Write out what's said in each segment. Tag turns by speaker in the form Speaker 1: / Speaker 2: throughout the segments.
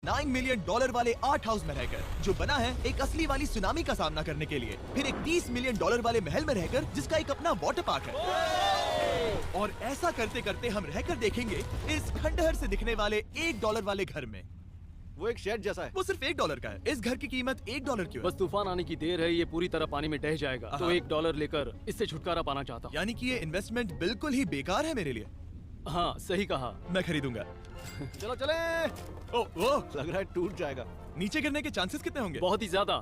Speaker 1: $9 million वाले art house में रहकर, जो बना है एक असली वाली सुनामी का सामना करने के लिए। फिर एक $30 मिलियन वाले महल में रहकर, जिसका एक अपना वाटर पार्क है। और ऐसा करते करते हम रहकर देखेंगे इस खंडहर से दिखने वाले $1 वाले घर में।
Speaker 2: वो एक शेड जैसा है।
Speaker 1: वो सिर्फ $1 का है। इस घर की कीमत $1 क्यों है?
Speaker 3: बस तूफान आने की देर है, ये पूरी तरह पानी में ढह जाएगा। तो $1 लेकर इससे छुटकारा पाना चाहता हूँ।
Speaker 1: यानी कि ये इन्वेस्टमेंट बिल्कुल ही बेकार है मेरे लिए।
Speaker 3: हाँ, सही कहा।
Speaker 1: मैं खरीदूंगा।
Speaker 2: चलो चले।
Speaker 1: ओ,
Speaker 2: लग रहा है टूट जाएगा।
Speaker 1: नीचे गिरने के चांसेस कितने होंगे?
Speaker 3: बहुत ही ज्यादा।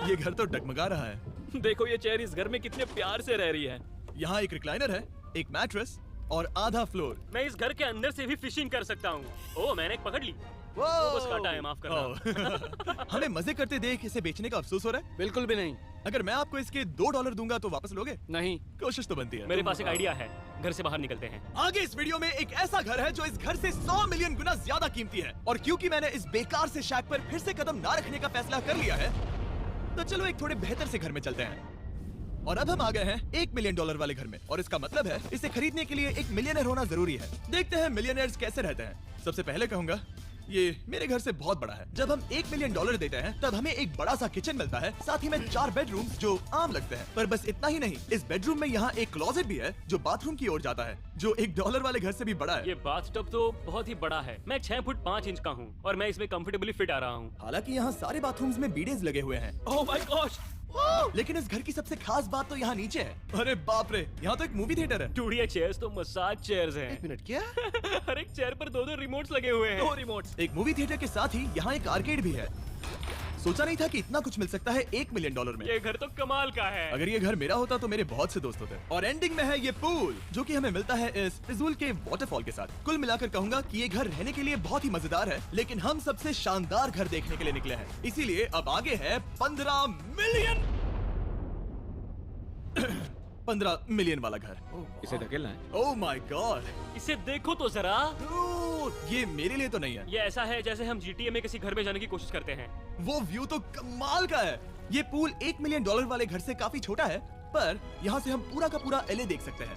Speaker 1: ये घर तो डगमगा रहा है।
Speaker 3: देखो ये चेयर इस घर में कितने प्यार से रह रही है।
Speaker 1: यहाँ एक रिक्लाइनर है, एक मैट्रेस और आधा फ्लोर।
Speaker 4: मैं इस घर के अंदर से भी फिशिंग कर सकता हूँ। ओह, मैंने एक पकड़ ली। वो बस काटा है, माफ करना।
Speaker 1: हमें मजे करते देख इसे बेचने का अफसोस हो रहा है?
Speaker 3: बिल्कुल भी नहीं।
Speaker 1: अगर मैं आपको इसके $2 दूंगा तो वापस लोगे?
Speaker 3: नहीं।
Speaker 1: कोशिश तो बनती है।
Speaker 4: मेरे पास एक आइडिया है, घर से बाहर निकलते हैं।
Speaker 1: आगे इस वीडियो में एक ऐसा घर है जो इस घर से 100 मिलियन गुना ज्यादा कीमती है। और क्योंकि मैंने इस बेकार से शैक पर फिर से कदम ना रखने का फैसला कर लिया है, तो चलो एक थोड़े बेहतर से घर में चलते हैं। और अब हम आ गए हैं $1 मिलियन वाले घर में। और इसका मतलब है इसे खरीदने के लिए एक मिलियनर होना जरूरी है। देखते हैं मिलियनर्स कैसे रहते हैं। सबसे पहले कहूंगा, ये मेरे घर से बहुत बड़ा है। जब हम $1 मिलियन देते हैं तब हमें एक बड़ा सा किचन मिलता है, साथ ही में 4 बेडरूम्स जो आम लगते हैं। पर बस इतना ही नहीं, इस बेडरूम में यहाँ एक क्लोजेट भी है जो बाथरूम की ओर जाता है, जो $1 वाले घर से भी बड़ा है।
Speaker 4: ये बाथटब तो बहुत ही बड़ा है। मैं 6 फुट 5 इंच का हूँ और मैं इसमें कंफर्टेबली फिट आ रहा हूँ।
Speaker 1: हालांकि यहाँ सारे बाथरूम्स में बीडेज लगे हुए हैं।
Speaker 4: Oh my gosh!
Speaker 1: लेकिन इस घर की सबसे खास बात तो यहाँ नीचे है। अरे बाप रे, यहाँ तो एक मूवी थिएटर है।
Speaker 4: टूडिया चेयर्स तो मसाज चेयर्स हैं।
Speaker 2: एक मिनट, क्या?
Speaker 4: हर एक चेयर पर 2-2 रिमोट्स लगे हुए हैं। 2 रिमोट्स।
Speaker 1: एक मूवी थिएटर के साथ ही यहाँ एक आर्केड भी है। सोचा नहीं था कि इतना कुछ मिल सकता है $1 मिलियन में।
Speaker 4: ये घर तो कमाल का है।
Speaker 1: अगर ये घर मेरा होता तो मेरे बहुत से दोस्त होते। और एंडिंग में है ये पूल, जो कि हमें मिलता है इस फिजूल के वाटरफॉल के साथ। कुल मिलाकर कहूंगा कि ये घर रहने के लिए बहुत ही मजेदार है, लेकिन हम सबसे शानदार घर देखने के लिए निकले हैं। इसीलिए अब आगे है 15 मिलियन वाला घर।
Speaker 2: इसे धकेलना है।
Speaker 1: ओह माय गॉड,
Speaker 4: इसे देखो तो जरा।
Speaker 1: ये मेरे लिए तो नहीं है।
Speaker 4: ये ऐसा है जैसे हम GTA में किसी घर में जाने की कोशिश करते हैं।
Speaker 1: वो व्यू तो कमाल का है। ये पूल $1 मिलियन वाले घर से काफी छोटा है, पर यहाँ से हम पूरा का पूरा LA देख सकते हैं।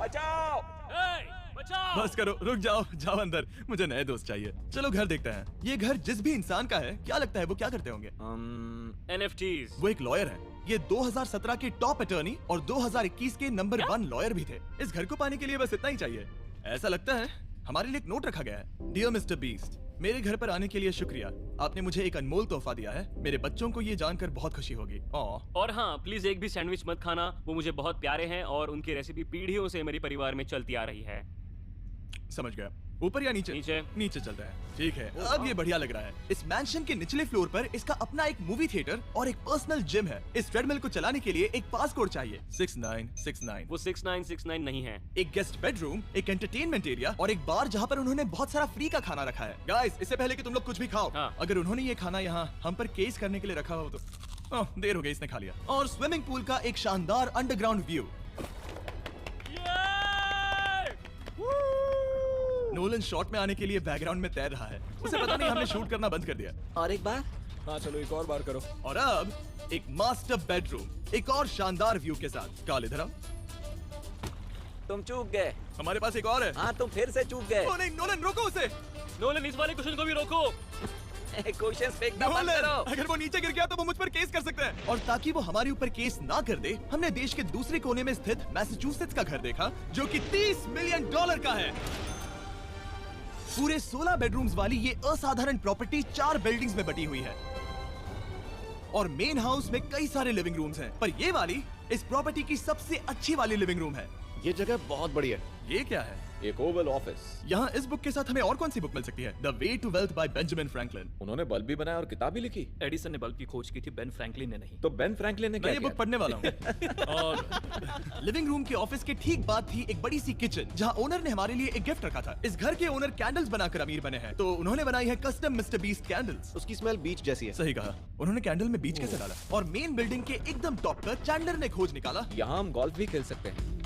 Speaker 4: बचाओ! बचाओ!
Speaker 1: बस करो, रुक जाओ, जाओ अंदर, मुझे नए दोस्त चाहिए। चलो घर देखते हैं। ये घर जिस भी इंसान का है, क्या लगता है वो क्या करते होंगे?
Speaker 4: NFTs।
Speaker 1: वो एक लॉयर है। ये 2017 के टॉप अटर्नी और 2021 के नंबर 1 लॉयर भी थे। इस घर को पाने के लिए बस इतना ही चाहिए। ऐसा लगता है हमारे लिए एक नोट रखा गया है। डियर मिस्टर बीस्ट, मेरे घर पर आने के लिए शुक्रिया। आपने मुझे एक अनमोल तोहफा दिया है। मेरे बच्चों को ये जानकर बहुत खुशी होगी।
Speaker 4: और हाँ, प्लीज एक भी सैंडविच मत खाना। वो मुझे बहुत प्यारे हैं और उनकी रेसिपी पीढ़ियों से मेरे परिवार में चलती आ रही है।
Speaker 1: समझ गया। ऊपर या नीचे?
Speaker 4: नीचे।
Speaker 1: नीचे चलता है। ठीक है, अब ये बढ़िया लग रहा है। इस मैंशन के निचले फ्लोर पर इसका अपना एक मूवी थिएटर और एक पर्सनल जिम है। इस ट्रेडमिल को चलाने के लिए एक पास कोड चाहिए, 6969।
Speaker 4: वो 6969 नहीं है।
Speaker 1: एक गेस्ट बेडरूम, एक एंटरटेनमेंट एरिया और एक बार जहाँ पर उन्होंने बहुत सारा फ्री का खाना रखा है। गाइस, इससे पहले कि तुम लोग कुछ भी खाओ,
Speaker 4: हाँ।
Speaker 1: अगर उन्होंने ये खाना यहाँ हम पर केस करने के लिए रखा हो तो देर हो गई, इसने खा लिया। और स्विमिंग पूल का एक शानदार अंडरग्राउंड व्यू। नोलन शॉट में आने के लिए बैकग्राउंड में तैर रहा है। उसे पता नहीं हमने शूट करना बंद कर दिया।
Speaker 2: और एक बार? हाँ चलो, एक और बार करो।
Speaker 1: और अब एक मास्टर बेडरूम, एक और शानदार व्यू के साथ। काल, इधर आओ।
Speaker 5: तुम चूक गए।
Speaker 1: हमारे पास एक और है।
Speaker 5: हाँ, तुम फिर से चूक गए।
Speaker 1: ओ नहीं, नोलन रोको उसे।
Speaker 4: नोलन, इस वाले क्वेश्चन को भी रोको।
Speaker 5: क्वेश्चन फेंकना बंद
Speaker 1: नोलन,
Speaker 5: करो।
Speaker 1: अगर वो नीचे गिर गया तो वो मुझ पर केस कर सकते हैं। और ताकि वो हमारे ऊपर केस ना कर दे, हमने देश के दूसरे कोने में स्थित मैसाचुसेट्स का घर देखा, जो कि $30 मिलियन का है। पूरे 16 बेडरूम्स वाली ये असाधारण प्रॉपर्टी 4 बिल्डिंग्स में बटी हुई है। और मेन हाउस में कई सारे लिविंग रूम्स हैं, पर ये वाली इस प्रॉपर्टी की सबसे अच्छी वाली लिविंग रूम है।
Speaker 2: ये जगह बहुत बड़ी है।
Speaker 1: ये क्या है?
Speaker 2: एक ओवल ऑफिस।
Speaker 1: यहाँ इस बुक के साथ हमें और कौन सी बुक मिल सकती है? The way to wealth by Benjamin Franklin.
Speaker 2: उन्होंने बल्ब भी बनाया और किताब भी लिखी।
Speaker 3: एडिसन ने बल्ब की खोज की थी, बेन फ्रैंकलिन ने नहीं।
Speaker 2: तो बेन फ्रैंकलिन ने
Speaker 1: मैं
Speaker 2: क्या
Speaker 1: ये बुक
Speaker 2: किया?
Speaker 1: पढ़ने वाला हूँ। और लिविंग रूम के ऑफिस के ठीक बाद थी एक बड़ी सी किचन, जहाँ ओनर ने हमारे लिए एक गिफ्ट रखा था। इस घर के ओनर कैंडल्स बनाकर अमीर बने हैं, तो उन्होंने बनाई है कस्टम मिस्टर बीस्ट कैंडल्स।
Speaker 2: उसकी स्मेल बीच जैसी है।
Speaker 1: सही कहा, उन्होंने कैंडल में बीच कैसे डाला? और मेन बिल्डिंग के एकदम टॉप पर चैंडलर ने खोज निकाला।
Speaker 2: यहाँ हम गोल्फ भी खेल सकते हैं।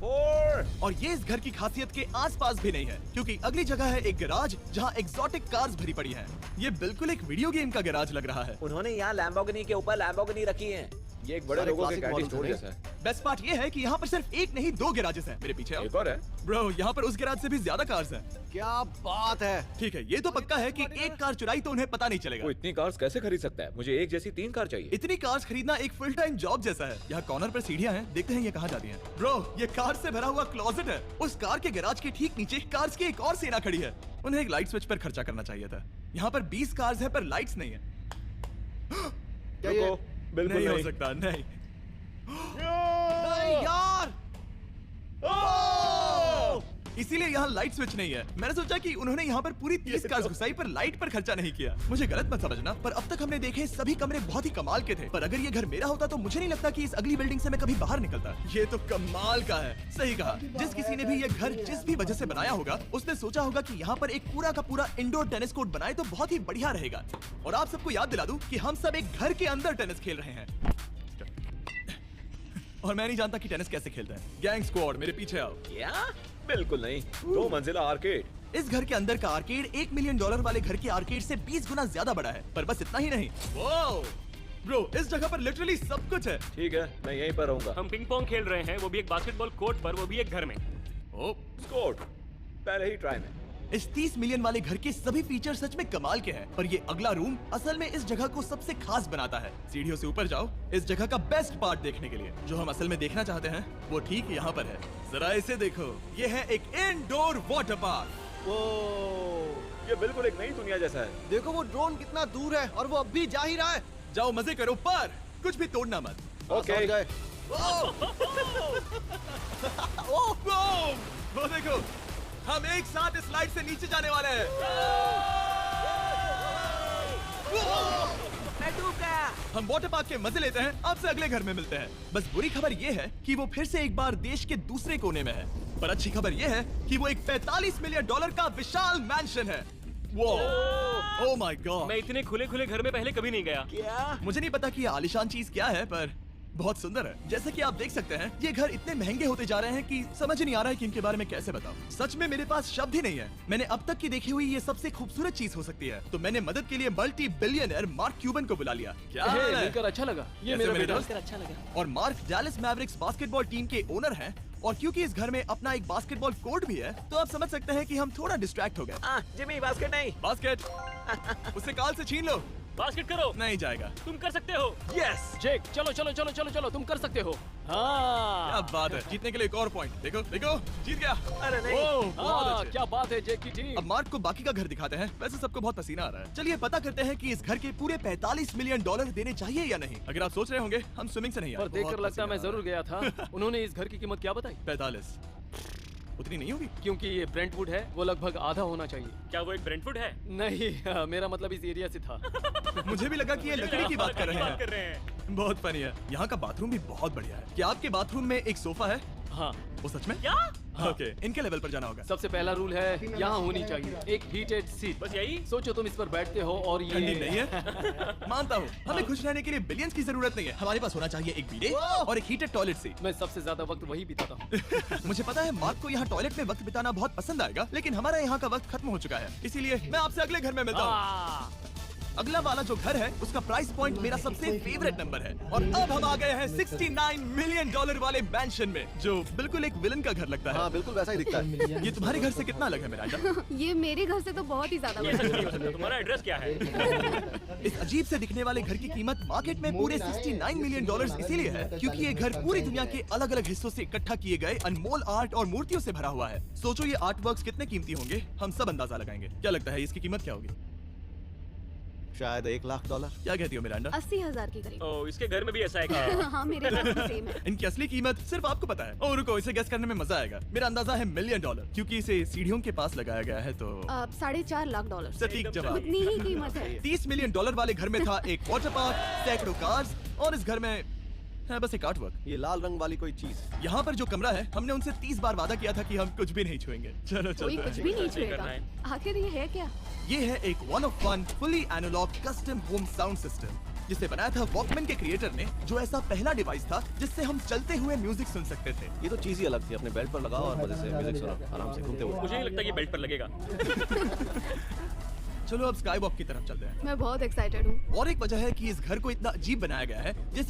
Speaker 1: और ये इस घर की खासियत के आसपास भी नहीं है, क्योंकि अगली जगह है एक गैराज जहाँ एक्सोटिक कार्स भरी पड़ी हैं। ये बिल्कुल एक वीडियो गेम का गैराज लग रहा है।
Speaker 5: उन्होंने यहाँ लैम्बोर्गिनी के ऊपर लैम्बोर्गिनी रखी है।
Speaker 2: ये एक बड़े
Speaker 6: सारे
Speaker 2: लोगों के
Speaker 6: classic
Speaker 2: कैंडी
Speaker 6: models
Speaker 2: स्टोर
Speaker 6: हैं।
Speaker 2: जैसा है।
Speaker 1: बेस्ट पार्ट ये है कि यहाँ पर सिर्फ एक नहीं 2 गैराजेस हैं। मेरे पीछे आओ।
Speaker 2: एक और है।
Speaker 1: ब्रो, यहाँ पर उस गैराज से भी ज्यादा कार्स हैं।
Speaker 6: क्या बात है।
Speaker 1: ठीक है, ये तो पक्का है कि एक कार चुराई तो उन्हें पता नहीं चलेगा।
Speaker 2: वो इतनी कार्स कैसे खरीद सकता है? मुझे एक जैसी 3 कार चाहिए।
Speaker 1: इतनी कार्स खरीदना एक फुल टाइम जॉब जैसा है। यहाँ कॉर्नर पर सीढ़ियाँ हैं, देखते हैं ये कहाँ जाती हैं। ब्रो, ये कार से भरा हुआ क्लोजेट है। उस कार के गैराज के ठीक नीचे कार्स की एक और सेना खड़ी है। उन्हें एक लाइट स्विच पर खर्चा करना चाहिए था। यहाँ पर 20 कार्स हैं पर लाइट्स नहीं है।
Speaker 6: क्या ये?
Speaker 2: रुको, बिल्कुल
Speaker 1: नहीं हो
Speaker 2: नहीं।
Speaker 1: सकता, नहीं।
Speaker 6: नहीं यार।
Speaker 1: इसीलिए यहाँ लाइट स्विच नहीं है। मैंने सोचा कि उन्होंने यहाँ पर पूरी 30 कार्स घुसाई पर लाइट पर खर्चा नहीं किया। मुझे गलत मत समझना, पर अब तक हमने देखे सभी कमरे बहुत ही कमाल के थे। पर अगर ये घर मेरा होता तो मुझे नहीं लगता कि इस अगली बिल्डिंग से मैं कभी बाहर निकलता। ये तो कमाल का है। सही कहा, जिस किसी ने भी ये घर जिस भी वजह से बनाया होगा, उसने सोचा होगा कि यहाँ पर एक पूरा का पूरा इंडोर टेनिस कोर्ट बनाए तो बहुत ही बढ़िया रहेगा। और आप सबको याद दिला दूं कि हम सब एक घर के अंदर टेनिस खेल रहे हैं। और मैं नहीं जानता कि टेनिस कैसे खेलते हैं। गैंग स्क्वाड, मेरे पीछे आओ।
Speaker 5: क्या?
Speaker 2: बिल्कुल नहीं। 2 मंजिला आर्केड।
Speaker 1: इस घर के अंदर का आर्केड $1 मिलियन वाले घर के आर्केड से 20 गुना ज्यादा बड़ा है। पर बस इतना ही नहीं। वाओ! ब्रो, इस जगह पर लिटरली सब कुछ है।
Speaker 2: ठीक है, मैं यहीं पर रहूंगा।
Speaker 4: हम पिंग पोंग खेल रहे हैं, वो भी एक बास्केटबॉल कोर्ट पर, वो भी एक घर में।
Speaker 1: ओ,
Speaker 2: स्कोर पहले ही ट्राई में।
Speaker 1: इस 30 मिलियन वाले घर के सभी फीचर सच में कमाल के हैं। पर ये अगला रूम असल में इस जगह को सबसे खास बनाता है। सीढ़ियों से ऊपर जाओ इस जगह का बेस्ट पार्ट देखने के लिए। जो हम असल में देखना चाहते हैं वो ठीक यहाँ पर है। जरा इसे देखो, ये है एक इंडोर वाटर पार्क।
Speaker 6: वो
Speaker 2: ये बिल्कुल एक नई दुनिया जैसा है।
Speaker 6: देखो वो ड्रोन कितना दूर है और वो अब भी जा ही रहा है।
Speaker 1: जाओ मजे करो, पर कुछ भी तोड़ना मत।
Speaker 2: ओके।
Speaker 6: समझ गए।
Speaker 1: वो देखो, हम एक साथ इस स्लाइड से नीचे जाने वाले हैं।
Speaker 5: मैं डूब गया।
Speaker 1: हम वाटर पार्क के मजे लेते हैं। आपसे अगले घर में मिलते हैं। बस बुरी खबर ये है कि वो फिर से एक बार देश के दूसरे कोने में है। पर अच्छी खबर ये है कि वो एक $45 मिलियन का विशाल मैंशन है। वो ओह माय गॉड।
Speaker 4: मैं इतने खुले खुले घर में पहले कभी नहीं गया।
Speaker 5: क्या?
Speaker 1: मुझे नहीं पता कि ये आलीशान चीज क्या है, पर बहुत सुंदर है। जैसे कि आप देख सकते हैं, ये घर इतने महंगे होते जा रहे हैं कि समझ नहीं आ रहा है कि इनके बारे में कैसे बताऊं। सच में मेरे पास शब्द ही नहीं है। मैंने अब तक की देखी हुई ये सबसे खूबसूरत चीज हो सकती है। तो मैंने मदद के लिए मल्टी बिलियनर मार्क क्यूबन को बुला लिया। क्या
Speaker 3: हे,
Speaker 1: हाल है?
Speaker 3: मिलकर अच्छा लगा। ये
Speaker 1: कैसे
Speaker 3: मेरा
Speaker 1: मेरे
Speaker 3: बेटा
Speaker 1: दोस्त?
Speaker 5: अच्छा लगा।
Speaker 1: और mark Dallas Mavericks basketball team के ओनर हैं। और क्योंकि इस घर में अपना एक बास्केटबॉल कोर्ट भी है, तो आप समझ सकते हैं कि हम थोड़ा डिस्ट्रैक्ट हो गए।
Speaker 5: जिमी बास्केट नहीं।
Speaker 1: बास्केट उसे काल से छीन लो।
Speaker 4: बास्केट करो,
Speaker 1: नहीं जाएगा।
Speaker 4: तुम कर सकते हो।
Speaker 1: यस,
Speaker 3: जेक, चलो चलो चलो चलो चलो, तुम कर सकते हो। हाँ
Speaker 1: क्या बात है। जीतने के लिए एक और पॉइंट। देखो देखो, जीत गया।
Speaker 5: अरे नहीं।
Speaker 1: ओह, बहुत
Speaker 3: हाँ,
Speaker 1: अच्छे।
Speaker 3: क्या बात है जेक की टीम।
Speaker 1: अब मार्क को बाकी का घर दिखाते हैं। वैसे सबको बहुत पसीना आ रहा है। चलिए पता करते हैं कि इस घर के पूरे $45 मिलियन देने चाहिए या नहीं। अगर आप सोच रहे होंगे हम स्विमिंग से नहीं आए,
Speaker 3: पर देखकर
Speaker 1: बहुत
Speaker 3: लगता है मैं
Speaker 1: पसीना आ
Speaker 3: जरूर गया था। उन्होंने इस घर की कीमत क्या बताई?
Speaker 1: 45 उतनी नहीं होगी।
Speaker 3: क्योंकि ये ब्रेंटवुड है, वो लगभग आधा होना चाहिए।
Speaker 4: क्या वो एक ब्रेंटफुड है?
Speaker 3: नहीं, मेरा मतलब इस एरिया से था।
Speaker 1: मुझे भी लगा कि ये लकड़ी की बात कर रहे
Speaker 4: बात कर
Speaker 1: हैं।
Speaker 4: रहे हैं।
Speaker 1: बहुत फनी है। यहाँ का बाथरूम भी बहुत बढ़िया है। क्या आपके बाथरूम में एक सोफा है?
Speaker 3: हाँ,
Speaker 1: वो सच में?
Speaker 4: क्या?
Speaker 1: ओके, इनके लेवल पर जाना होगा।
Speaker 3: सबसे पहला रूल है यहाँ होनी चाहिए एक हीटेड सीट।
Speaker 4: बस यही?
Speaker 3: सोचो तुम इस पर बैठते हो और
Speaker 1: ठंडी
Speaker 3: ये
Speaker 1: नहीं है। मानता हूँ, हमें खुश रहने के लिए बिलियंस की जरूरत नहीं है। हमारे पास होना चाहिए एक बीडे और एक हीटेड टॉयलेट सीट।
Speaker 3: मैं सबसे ज्यादा वक्त वही बिताता हूँ।
Speaker 1: मुझे पता है मार्क को यहाँ टॉयलेट में वक्त बिताना बहुत पसंद आएगा, लेकिन हमारा यहाँ का वक्त खत्म हो चुका है। इसीलिए मैं आपसे अगले घर में मिलता हूँ। अगला वाला जो घर है उसका प्राइस पॉइंट मेरा सबसे फेवरेट नंबर है। और अब हम आ गए हैं $69 मिलियन वाले मैंशन में, जो बिल्कुल एक विलन का घर लगता
Speaker 6: हाँ
Speaker 1: है।
Speaker 6: बिल्कुल वैसा ही दिखता है।
Speaker 1: ये तुम्हारे घर से कितना अलग है मिरांडा?
Speaker 7: ये मेरे घर से तो बहुत ही ज्यादा
Speaker 4: ये
Speaker 7: बड़ा
Speaker 4: सच
Speaker 7: है।
Speaker 4: नहीं हो सकता। तुम्हारा एड्रेस क्या है?
Speaker 1: इस अजीब से दिखने वाले घर की कीमत मार्केट में पूरे $69 मिलियन इसीलिए है क्योंकि ये घर पूरी दुनिया के अलग अलग हिस्सों से इकट्ठा किए गए अनमोल आर्ट और मूर्तियों से भरा हुआ है। सोचो ये आर्ट वर्क्स कितने कीमती होंगे, हम सब अंदाजा लगाएंगे। क्या लगता है इसकी कीमत क्या होगी?
Speaker 6: शायद $1 लाख।
Speaker 1: क्या कहती हो मिरांडा?
Speaker 7: 80,000 के करीब।
Speaker 4: ओ, इसके घर में भी ऐसा है क्या?
Speaker 7: हाँ, मेरे घर भी सेम है।
Speaker 1: इनकी असली कीमत सिर्फ आपको पता है। और रुको, इसे गेस करने में मजा आएगा। मेरा अंदाजा है $1 मिलियन, क्योंकि इसे सीढ़ियों के पास लगाया गया है। तो
Speaker 7: $4.5 लाख।
Speaker 1: सटीक जवाब।
Speaker 7: उतनी ही कीमत है।
Speaker 1: $30 मिलियन वाले घर में था एक वाटर पार्क, सैकड़ों कार्स और इस घर में है बस एक आर्ट वर्क।
Speaker 6: ये लाल रंग वाली कोई चीज।
Speaker 1: यहाँ पर जो कमरा है, हमने उनसे 30 बार वादा किया था कि हम कुछ भी नहीं छुएंगे। चलो
Speaker 7: कोई
Speaker 1: चलते
Speaker 7: कुछ
Speaker 1: हैं।
Speaker 7: भी नहीं
Speaker 4: करना
Speaker 7: छुएगा।
Speaker 4: है।
Speaker 7: आखिर ये है क्या?
Speaker 1: ये है एक one of one fully analog custom home sound system, जिसे बनाया था वॉकमैन के क्रिएटर ने, जो ऐसा पहला डिवाइस था जिससे हम चलते हुए म्यूजिक सुन सकते थे।
Speaker 6: ये तो चीज ही अलग थी। अपने बेल्ट पर लगाओ और मजे से म्यूजिक सुनो आराम से घूमते हुए।
Speaker 4: मुझे नहीं लगता कि बेल्ट पर लगेगा।
Speaker 1: चलो अब स्काई वॉक की तरफ चलते हैं।
Speaker 7: मैं बहुत एक्साइटेड हूँ।
Speaker 1: और एक वजह है कि इस घर को इतना अजीब बनाया गया है, जिस